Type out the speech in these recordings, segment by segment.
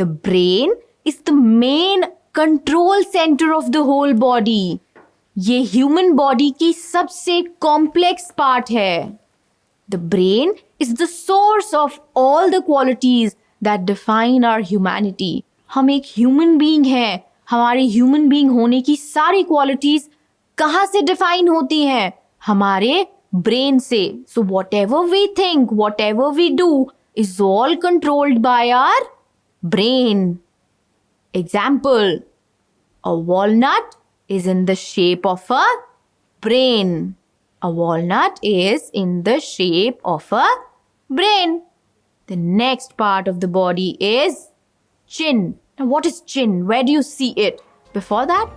The brain is the main control center of the whole body. ये human body की सबसे complex part है. The brain is the source of all the qualities that define our humanity. हम एक human being हैं. हमारे human being होने की सारी क्वालिटीज कहाँ से डिफाइन होती हैं? हमारे ब्रेन से. So whatever we think, whatever we do is all controlled by our brain. Example, a walnut is in the shape of a brain. A walnut is in the shape of a brain. The next part of the body is chin. Now, what is chin? Where do you see it? Before that,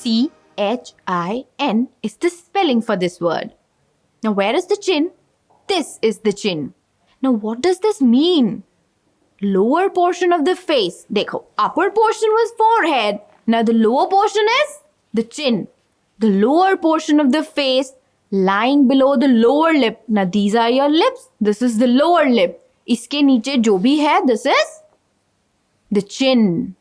CHIN is the spelling for this word. Now, where is the chin? This is the chin. Now, what does this mean? Lower portion of the face. देखो, upper portion was forehead. Now the lower portion is the chin. The lower portion of the face lying below the lower lip. Now these are your lips. This is the lower lip. इसके नीचे जो भी है, this is the chin.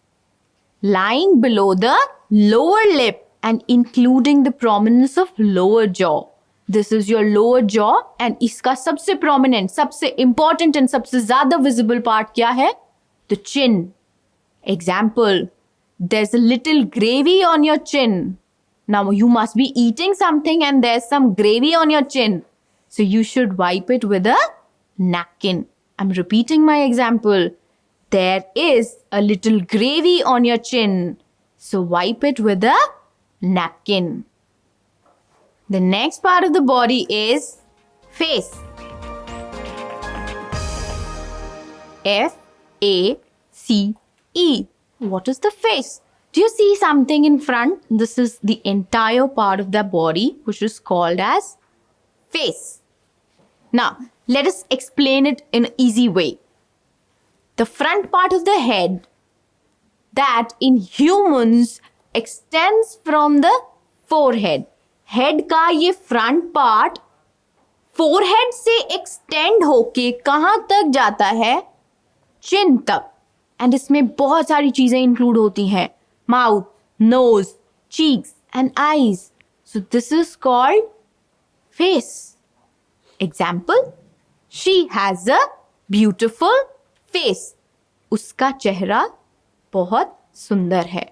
Lying below the lower lip and including the prominence of lower jaw. This is your lower jaw and इसका सबसे prominent, सबसे important and सबसे ज़्यादा visible part क्या है? The chin. Example, there's a little gravy on your chin. Now you must be eating something and there's some gravy on your chin. So you should wipe it with a napkin. I'm repeating my example. There is a little gravy on your chin. So wipe it with a napkin. The next part of the body is face. F-A-C-E. What is the face? Do you see something in front? This is the entire part of the body which is called as face. Now, let us explain it in an easy way. The front part of the head that in humans extends from the forehead. Head का ये front part forehead से extend होके कहाँ तक जाता है? चिन तक. And इसमें बहुत सारी चीजें इंक्लूड होती हैं. Mouth, nose, cheeks and eyes. So this is called face. Example, she has a beautiful face. उसका चेहरा बहुत सुंदर है.